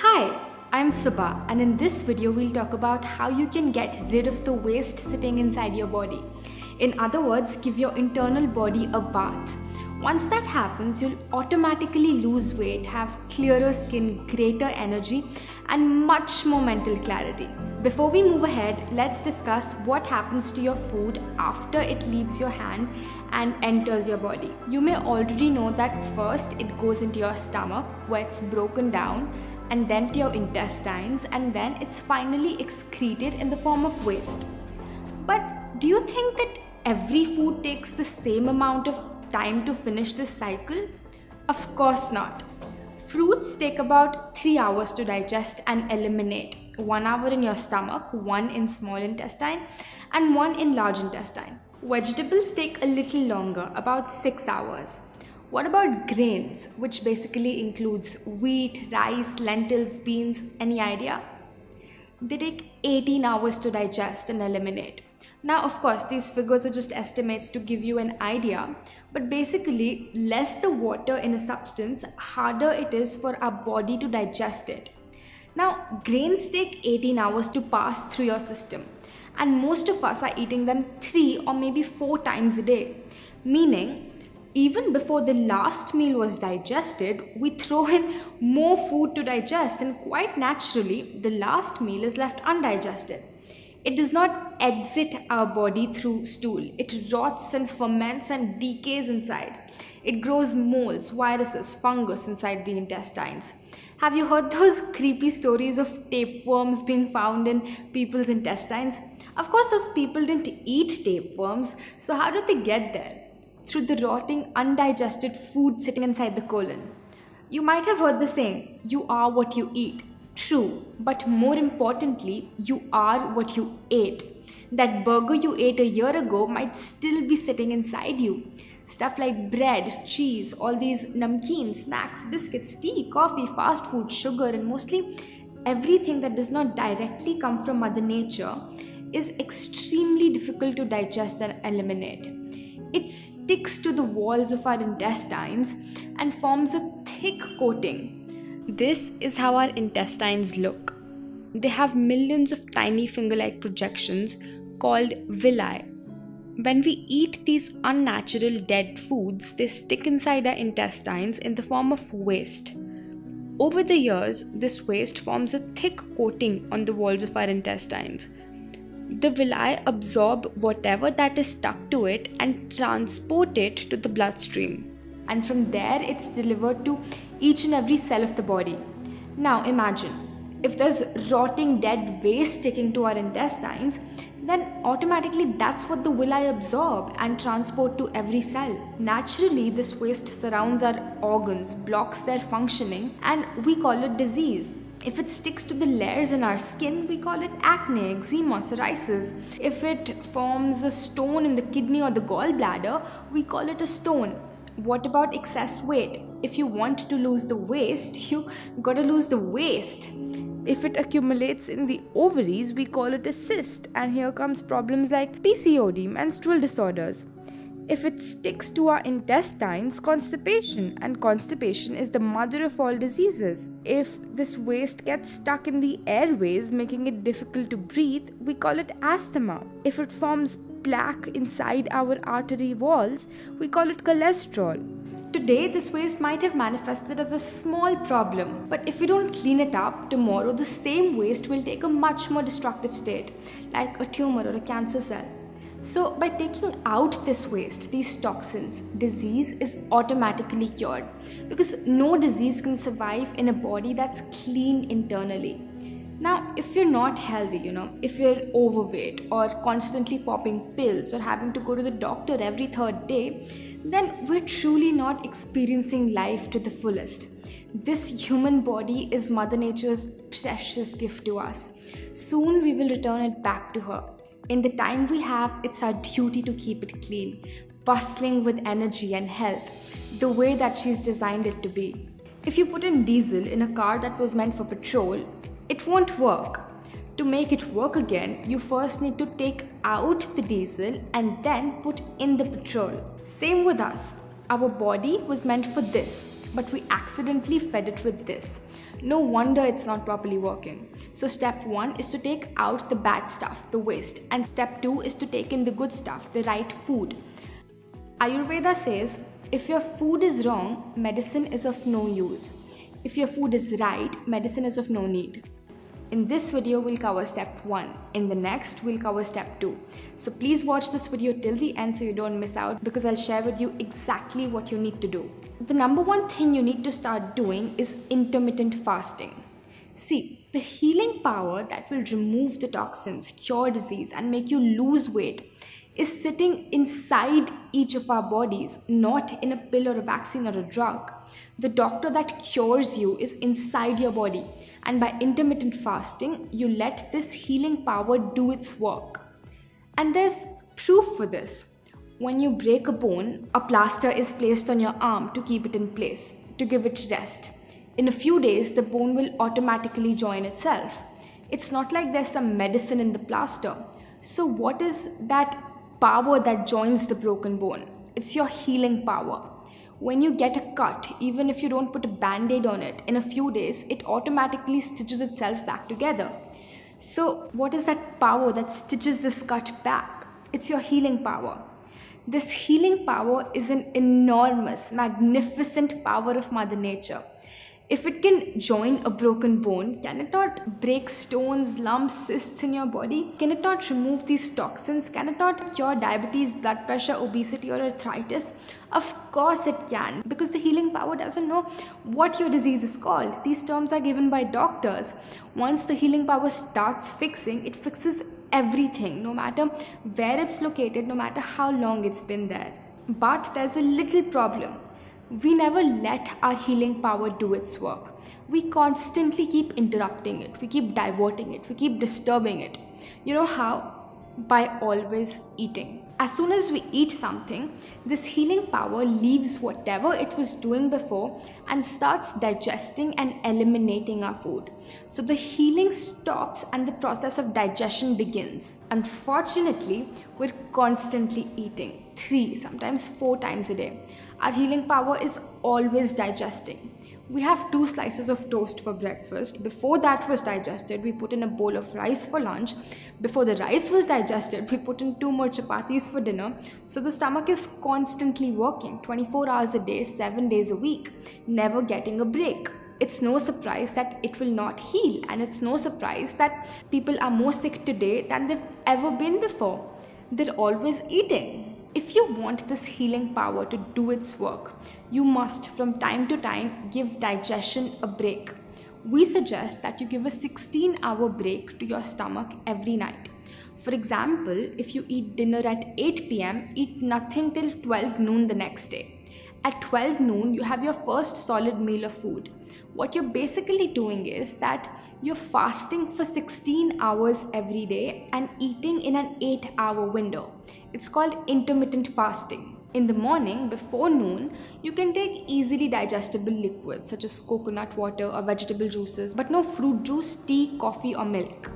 Hi, I'm Subha, and in this video we'll talk about how you can get rid of the waste sitting inside your body. In other words, give your internal body a bath. Once that happens, you'll automatically lose weight, have clearer skin, greater energy, and much more mental clarity. Before we move ahead, let's discuss what happens to your food after it leaves your hand and enters your body. You may already know that first it goes into your stomach where it's broken down, and then to your intestines, and then it's finally excreted in the form of waste. But do you think that every food takes the same amount of time to finish this cycle? Of course not. Fruits take about 3 hours to digest and eliminate. 1 hour in your stomach, 1 in small intestine, and 1 in large intestine. Vegetables take a little longer, about 6 hours. What about grains, which basically includes wheat, rice, lentils, beans? Any idea? They take 18 hours to digest and eliminate. Now, of course, these figures are just estimates to give you an idea, but basically, less the water in a substance, harder it is for our body to digest it. Now, grains take 18 hours to pass through your system, and most of us are eating them 3 or maybe 4 times a day, meaning even before the last meal was digested, we throw in more food to digest, and quite naturally, the last meal is left undigested. It does not exit our body through stool. It rots and ferments and decays inside. It grows molds, viruses, fungus inside the intestines. Have you heard those creepy stories of tapeworms being found in people's intestines? Of course, those people didn't eat tapeworms, so how did they get there? Through the rotting, undigested food sitting inside the colon. You might have heard the saying, you are what you eat. True, but more importantly, you are what you ate. That burger you ate a year ago might still be sitting inside you. Stuff like bread, cheese, all these namkeen, snacks, biscuits, tea, coffee, fast food, sugar, and mostly everything that does not directly come from Mother Nature is extremely difficult to digest and eliminate. It sticks to the walls of our intestines and forms a thick coating. This is how our intestines look. They have millions of tiny finger-like projections called villi. When we eat these unnatural dead foods, they stick inside our intestines in the form of waste. Over the years, this waste forms a thick coating on the walls of our intestines. The villi absorb whatever that is stuck to it and transport it to the bloodstream. And from there, it's delivered to each and every cell of the body. Now imagine, if there's rotting dead waste sticking to our intestines, then automatically that's what the villi absorb and transport to every cell. Naturally, this waste surrounds our organs, blocks their functioning, and we call it disease. If it sticks to the layers in our skin, we call it acne, eczema, psoriasis. If it forms a stone in the kidney or the gallbladder, we call it a stone. What about excess weight? If you want to lose the waste, you gotta lose the waste. If it accumulates in the ovaries, we call it a cyst, and here comes problems like PCOD, menstrual disorders. If it sticks to our intestines, constipation, and constipation is the mother of all diseases. If this waste gets stuck in the airways, making it difficult to breathe, we call it asthma. If it forms plaque inside our artery walls, we call it cholesterol. Today, this waste might have manifested as a small problem, but if we don't clean it up, tomorrow the same waste will take a much more destructive state, like a tumor or a cancer cell. So, by taking out this waste, these toxins, disease is automatically cured, because no disease can survive in a body that's clean internally. Now, if you're not healthy, if you're overweight or constantly popping pills or having to go to the doctor every third day, then we're truly not experiencing life to the fullest. This human body is Mother Nature's precious gift to us. Soon we will return it back to her. In the time we have, it's our duty to keep it clean, bustling with energy and health, the way that she's designed it to be. If you put in diesel in a car that was meant for petrol, it won't work. To make it work again, you first need to take out the diesel and then put in the petrol. Same with us. Our body was meant for this, but we accidentally fed it with this. No wonder it's not properly working. So step 1 is to take out the bad stuff, the waste, and step 2 is to take in the good stuff, the right food. Ayurveda says, if your food is wrong, medicine is of no use. If your food is right, medicine is of no need. In this video, we'll cover step 1. In the next, we'll cover step 2. So please watch this video till the end so you don't miss out, because I'll share with you exactly what you need to do. The number one thing you need to start doing is intermittent fasting. See, the healing power that will remove the toxins, cure disease, and make you lose weight is sitting inside each of our bodies, not in a pill or a vaccine or a drug. The doctor that cures you is inside your body, and by intermittent fasting, you let this healing power do its work. And there's proof for this. When you break a bone, a plaster is placed on your arm to keep it in place, to give it rest. In a few days, the bone will automatically join itself. It's not like there's some medicine in the plaster. So what is that power that joins the broken bone? It's your healing power. When you get a cut, even if you don't put a band-aid on it, in a few days, it automatically stitches itself back together. So what is that power that stitches this cut back? It's your healing power. This healing power is an enormous, magnificent power of Mother Nature. If it can join a broken bone, can it not break stones, lumps, cysts in your body? Can it not remove these toxins? Can it not cure diabetes, blood pressure, obesity, or arthritis? Of course it can, because the healing power doesn't know what your disease is called. These terms are given by doctors. Once the healing power starts fixing, it fixes everything, no matter where it's located, no matter how long it's been there. But there's a little problem. We never let our healing power do its work. We constantly keep interrupting it. We keep diverting it. We keep disturbing it. You know how? By always eating. As soon as we eat something, this healing power leaves whatever it was doing before and starts digesting and eliminating our food. So the healing stops and the process of digestion begins. Unfortunately, we're constantly eating 3, sometimes 4 times a day. Our healing power is always digesting. We have 2 slices of toast for breakfast. Before that was digested, we put in a bowl of rice for lunch. Before the rice was digested, we put in 2 more chapatis for dinner. So the stomach is constantly working 24 hours a day, 7 days a week, never getting a break. It's no surprise that it will not heal, and it's no surprise that people are more sick today than they've ever been before. They're always eating. If you want this healing power to do its work, you must from time to time give digestion a break. We suggest that you give a 16-hour break to your stomach every night. For example, if you eat dinner at 8 p.m., eat nothing till 12 noon the next day. At 12 noon, you have your first solid meal of food. What you're basically doing is that you're fasting for 16 hours every day and eating in an 8-hour window. It's called intermittent fasting. In the morning, before noon, you can take easily digestible liquids such as coconut water or vegetable juices, but no fruit juice, tea, coffee, or milk.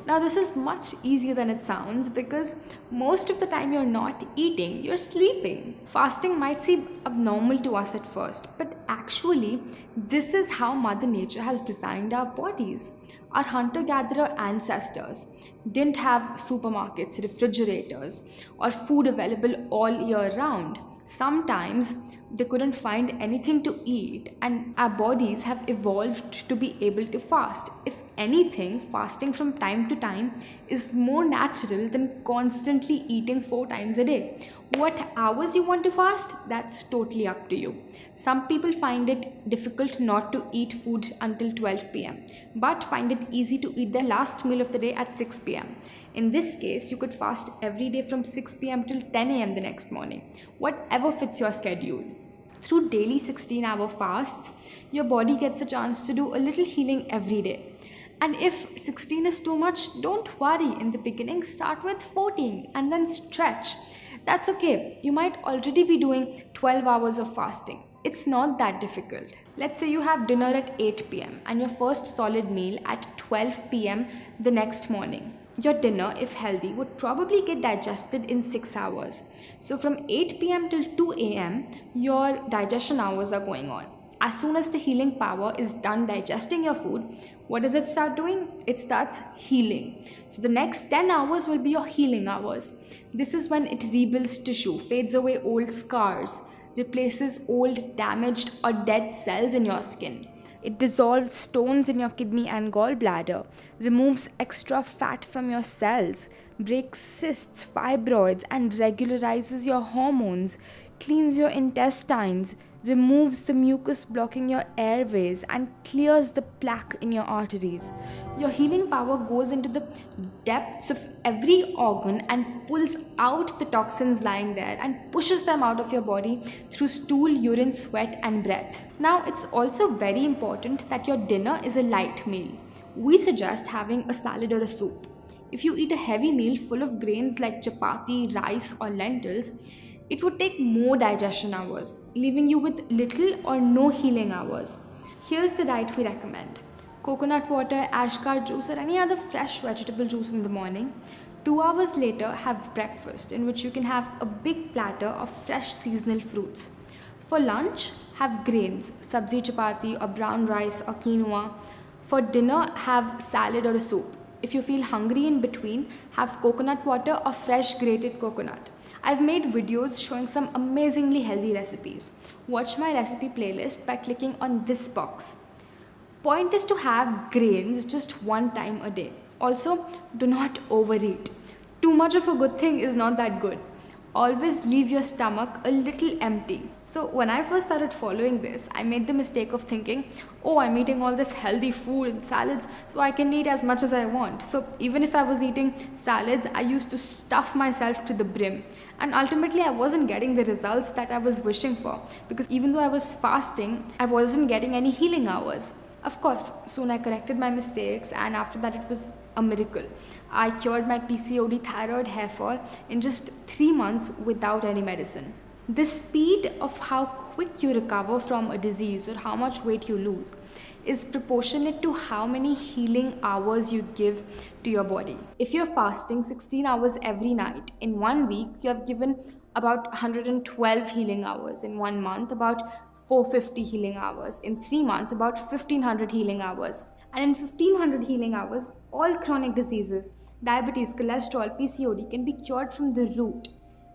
Now this is much easier than it sounds, because most of the time you're not eating, you're sleeping. Fasting might seem abnormal to us at first, but actually this is how Mother Nature has designed our bodies. Our hunter-gatherer ancestors didn't have supermarkets, refrigerators, or food available all year round. Sometimes they couldn't find anything to eat, and our bodies have evolved to be able to fast. If anything, fasting from time to time is more natural than constantly eating 4 times a day. What hours you want to fast, that's totally up to you. Some people find it difficult not to eat food until 12 p.m. but find it easy to eat their last meal of the day at 6 p.m. In this case, you could fast every day from 6 p.m. till 10 a.m. the next morning, whatever fits your schedule. Through daily 16-hour fasts, your body gets a chance to do a little healing every day. And if 16 is too much, don't worry. In the beginning, start with 14 and then stretch. That's okay. You might already be doing 12 hours of fasting. It's not that difficult. Let's say you have dinner at 8 p.m. and your first solid meal at 12 p.m. the next morning. Your dinner, if healthy, would probably get digested in 6 hours. So from 8 p.m. till 2 a.m., your digestion hours are going on. As soon as the healing power is done digesting your food, what does it start doing? It starts healing. So the next 10 hours will be your healing hours. This is when it rebuilds tissue, fades away old scars, replaces old damaged or dead cells in your skin. It dissolves stones in your kidney and gallbladder, removes extra fat from your cells, breaks cysts, fibroids, and regularizes your hormones, cleans your intestines, removes the mucus blocking your airways, and clears the plaque in your arteries. Your healing power goes into the depths of every organ and pulls out the toxins lying there and pushes them out of your body through stool, urine, sweat, and breath. Now, it's also very important that your dinner is a light meal. We suggest having a salad or a soup. If you eat a heavy meal full of grains like chapati, rice, or lentils, it would take more digestion hours, leaving you with little or no healing hours. Here's the diet we recommend. Coconut water, ashgar juice, or any other fresh vegetable juice in the morning. 2 hours later, have breakfast, in which you can have a big platter of fresh seasonal fruits. For lunch, have grains, sabzi chapati or brown rice or quinoa. For dinner, have salad or a soup. If you feel hungry in between, have coconut water or fresh grated coconut. I've made videos showing some amazingly healthy recipes. Watch my recipe playlist by clicking on this box. Point is to have grains just one time a day. Also, do not overeat. Too much of a good thing is not that good. Always leave your stomach a little empty. So when I first started following this, I made the mistake of thinking, oh, I'm eating all this healthy food and salads, so I can eat as much as I want. So even if I was eating salads, I used to stuff myself to the brim. And ultimately, I wasn't getting the results that I was wishing for, because even though I was fasting, I wasn't getting any healing hours. Of course, soon I corrected my mistakes, and after that it was a miracle. I cured my PCOD, thyroid, hair fall in just 3 months without any medicine. The speed of how quick you recover from a disease or how much weight you lose is proportionate to how many healing hours you give to your body. If you're fasting 16 hours every night, in 1 week you have given about 112 healing hours. In 1 month, about 450 healing hours. In 3 months, about 1500 healing hours. And in 1500 healing hours, all chronic diseases, diabetes, cholesterol, PCOD can be cured from the root.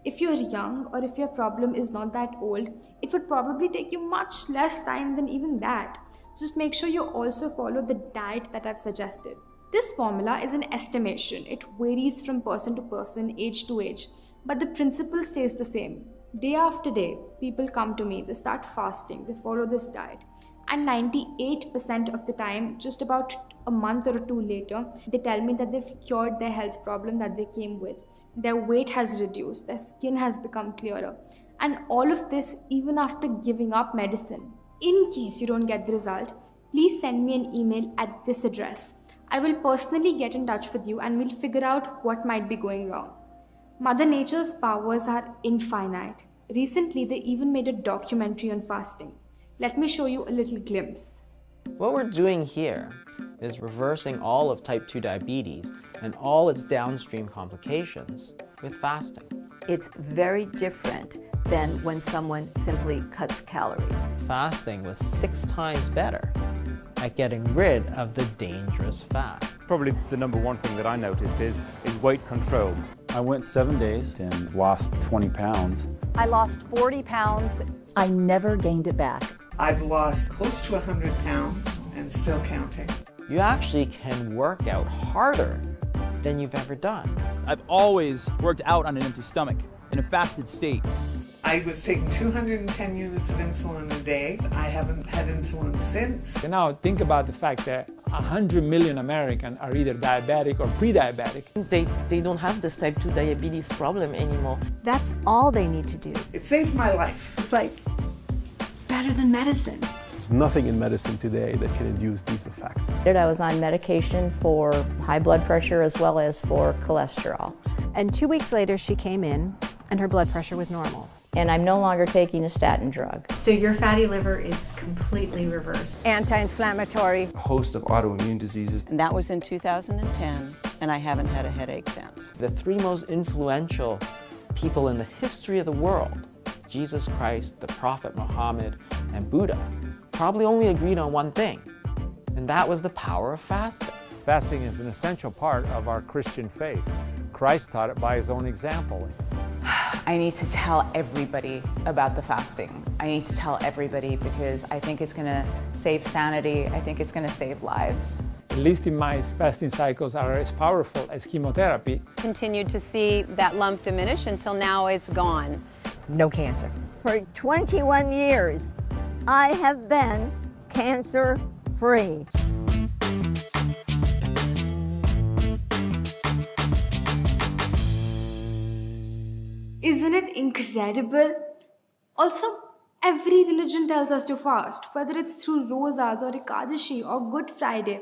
If you're young or if your problem is not that old, it would probably take you much less time than even that. Just make sure you also follow the diet that I've suggested. This formula is an estimation. It varies from person to person, age to age, but the principle stays the same. Day after day, people come to me, they start fasting, they follow this diet, and 98% of the time, just about a month or two later, they tell me that they've cured their health problem that they came with. Their weight has reduced, their skin has become clearer, and all of this even after giving up medicine. In case you don't get the result, please send me an email at this address. I will personally get in touch with you and we'll figure out what might be going wrong. Mother Nature's powers are infinite. Recently, they even made a documentary on fasting. Let me show you a little glimpse. What we're doing here is reversing all of type 2 diabetes and all its downstream complications with fasting. It's very different than when someone simply cuts calories. Fasting was 6 times better at getting rid of the dangerous fat. Probably the number one thing that I noticed is weight control. I went 7 days and lost 20 pounds. I lost 40 pounds. I never gained it back. I've lost close to 100 pounds and still counting. You actually can work out harder than you've ever done. I've always worked out on an empty stomach in a fasted state. I was taking 210 units of insulin a day. I haven't had insulin since. And now think about the fact that 100 million Americans are either diabetic or pre-diabetic. They don't have this type 2 diabetes problem anymore. That's all they need to do. It saved my life. It's like better than medicine. There's nothing in medicine today that can induce these effects. I was on medication for high blood pressure as well as for cholesterol. And 2 weeks later, she came in and her blood pressure was normal. And I'm no longer taking a statin drug. So your fatty liver is completely reversed. Anti-inflammatory. A host of autoimmune diseases. And that was in 2010, and I haven't had a headache since. The 3 most influential people in the history of the world, Jesus Christ, the Prophet Muhammad, and Buddha, probably only agreed on one thing, and that was the power of fasting. Fasting is an essential part of our Christian faith. Christ taught it by his own example. I need to tell everybody about the fasting. I need to tell everybody because I think it's going to save sanity. I think it's going to save lives. At least in my fasting cycles are as powerful as chemotherapy. Continued to see that lump diminish until now it's gone. No cancer. For 21 years, I have been cancer-free. Isn't it incredible? Also, every religion tells us to fast, whether it's through Rosas or Ekadashi or Good Friday.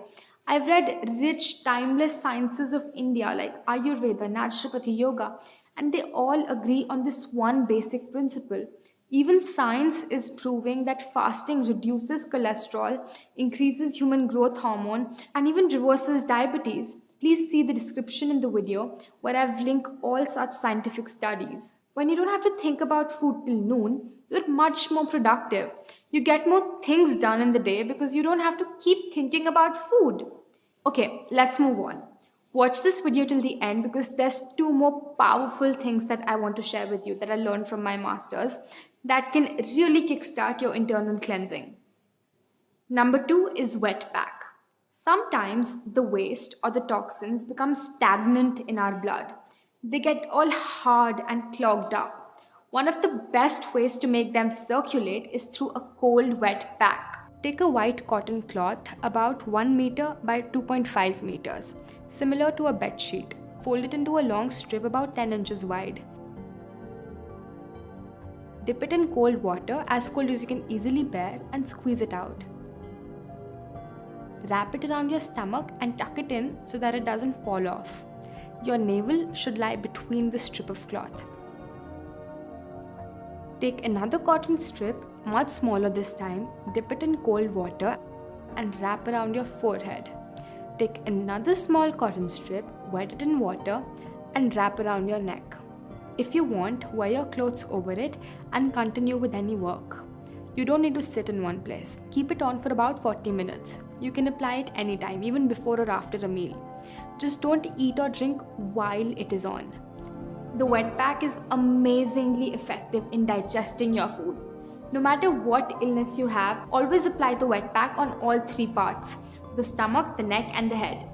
I've read rich, timeless sciences of India like Ayurveda, Naturopathy, Yoga, and they all agree on this one basic principle. Even science is proving that fasting reduces cholesterol, increases human growth hormone, and even reverses diabetes. Please see the description in the video where I've linked all such scientific studies. When you don't have to think about food till noon, you're much more productive. You get more things done in the day because you don't have to keep thinking about food. Okay, let's move on. Watch this video till the end because there's two more powerful things that I want to share with you that I learned from my masters that can really kickstart your internal cleansing. Number 2 is wet pack. Sometimes the waste or the toxins become stagnant in our blood. They get all hard and clogged up. One of the best ways to make them circulate is through a cold wet pack. Take a white cotton cloth about 1 meter by 2.5 meters, similar to a bed sheet. Fold it into a long strip about 10 inches wide. Dip it in cold water, as cold as you can easily bear, and squeeze it out. Wrap it around your stomach and tuck it in so that it doesn't fall off. Your navel should lie between the strip of cloth. Take another cotton strip, much smaller this time, dip it in cold water and wrap around your forehead. Take another small cotton strip, wet it in water and wrap around your neck. If you want, wear your clothes over it and continue with any work. You don't need to sit in one place. Keep it on for about 40 minutes. You can apply it anytime, even before or after a meal. Just don't eat or drink while it is on. The wet pack is amazingly effective in digesting your food. No matter what illness you have, always apply the wet pack on all 3 parts: the stomach, the neck and the head,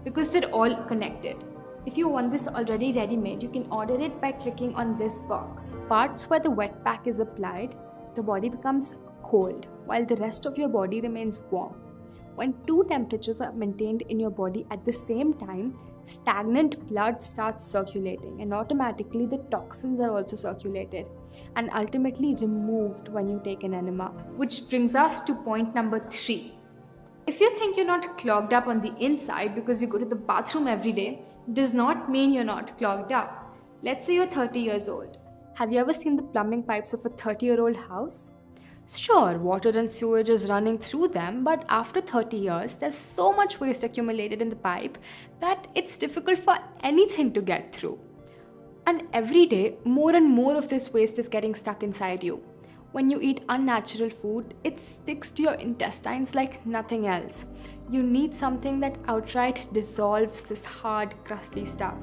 because they're all connected. If you want this already ready-made, you can order it by clicking on this box. Parts where the wet pack is applied, the body becomes cold, while the rest of your body remains warm. When 2 temperatures are maintained in your body at the same time, stagnant blood starts circulating and automatically the toxins are also circulated and ultimately removed when you take an enema. Which brings us to point number 3. If you think you're not clogged up on the inside because you go to the bathroom every day, does not mean you're not clogged up. Let's say you're 30 years old. Have you ever seen the plumbing pipes of a 30-year-old house? Sure, water and sewage is running through them, but after 30 years, there's so much waste accumulated in the pipe that it's difficult for anything to get through. And every day, more and more of this waste is getting stuck inside you. When you eat unnatural food, it sticks to your intestines like nothing else. You need something that outright dissolves this hard, crusty stuff.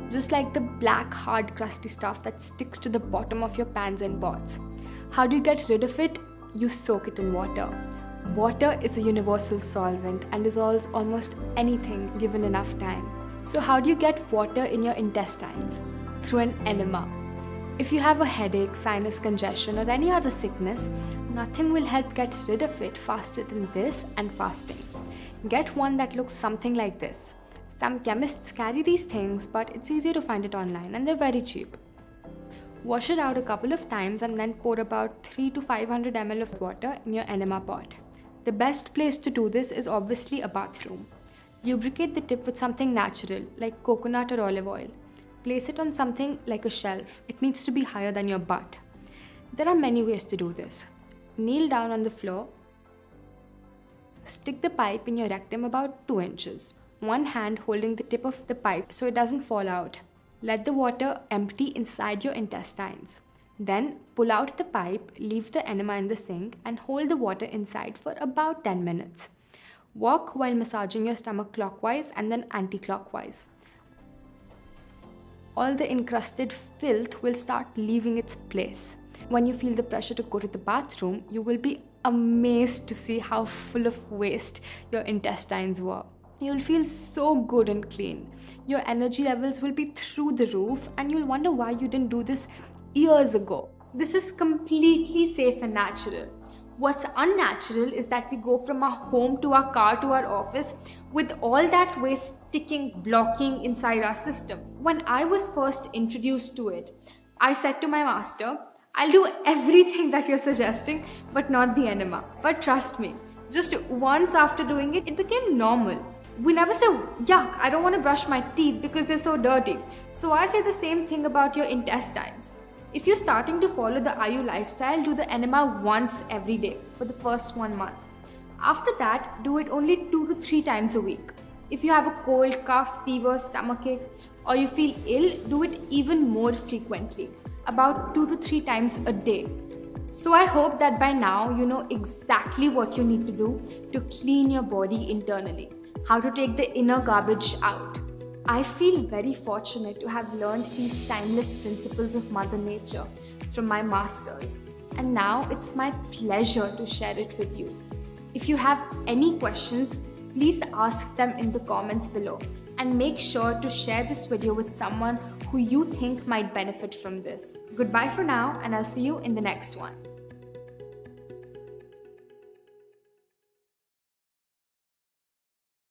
Just like the black, hard, crusty stuff that sticks to the bottom of your pans and pots. How do you get rid of it? You soak it in water. Water is a universal solvent and dissolves almost anything given enough time. So how do you get water in your intestines? Through an enema. If you have a headache, sinus congestion or any other sickness, nothing will help get rid of it faster than this and fasting. Get one that looks something like this. Some chemists carry these things, but it's easier to find it online and they're very cheap. Wash it out a couple of times and then pour about 300 to 500 ml of water in your enema pot. The best place to do this is obviously a bathroom. Lubricate the tip with something natural like coconut or olive oil. Place it on something like a shelf. It needs to be higher than your butt. There are many ways to do this. Kneel down on the floor. Stick the pipe in your rectum about 2 inches. One hand holding the tip of the pipe so it doesn't fall out. Let the water empty inside your intestines. Then pull out the pipe, leave the enema in the sink, and hold the water inside for about 10 minutes. Walk while massaging your stomach clockwise and then anti-clockwise. All the encrusted filth will start leaving its place. When you feel the pressure to go to the bathroom, you will be amazed to see how full of waste your intestines were. You'll feel so good and clean. Your energy levels will be through the roof, and you'll wonder why you didn't do this years ago. This is completely safe and natural. What's unnatural is that we go from our home to our car to our office with all that waste sticking, blocking inside our system. When I was first introduced to it, I said to my master, I'll do everything that you're suggesting, but not the enema. But trust me, just once after doing it, it became normal. We never say, yuck, I don't want to brush my teeth because they're so dirty. So I say the same thing about your intestines. If you're starting to follow the Ayu lifestyle, do the enema once every day for the first 1 month. After that, do it only 2 to 3 times a week. If you have a cold, cough, fever, stomachache, or you feel ill, do it even more frequently, about 2 to 3 times a day. So I hope that by now you know exactly what you need to do to clean your body internally, how to take the inner garbage out. I feel very fortunate to have learned these timeless principles of Mother Nature from my masters, and now it's my pleasure to share it with you. If you have any questions, please ask them in the comments below, and make sure to share this video with someone who you think might benefit from this. Goodbye for now, and I'll see you in the next one.